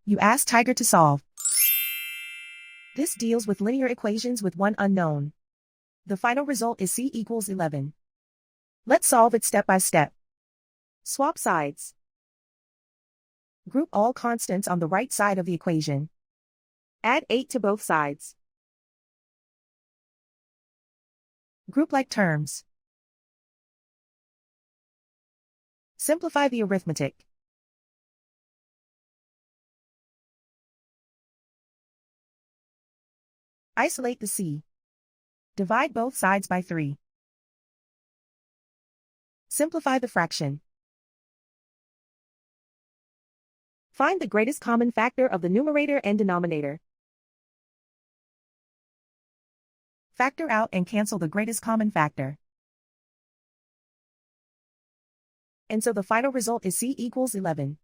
You ask Tiger to solve. This deals with linear equations with one unknown. The final result is c equals 11. Let's solve it step by step. Swap sides. Group all constants on the right side of the equation. Add 8 to both sides. Group like terms. Simplify the arithmetic. Isolate the c. Divide both sides by 3. Simplify the fraction. Find the greatest common factor of the numerator and denominator. Factor out and cancel the greatest common factor. And so the final result is c equals 11.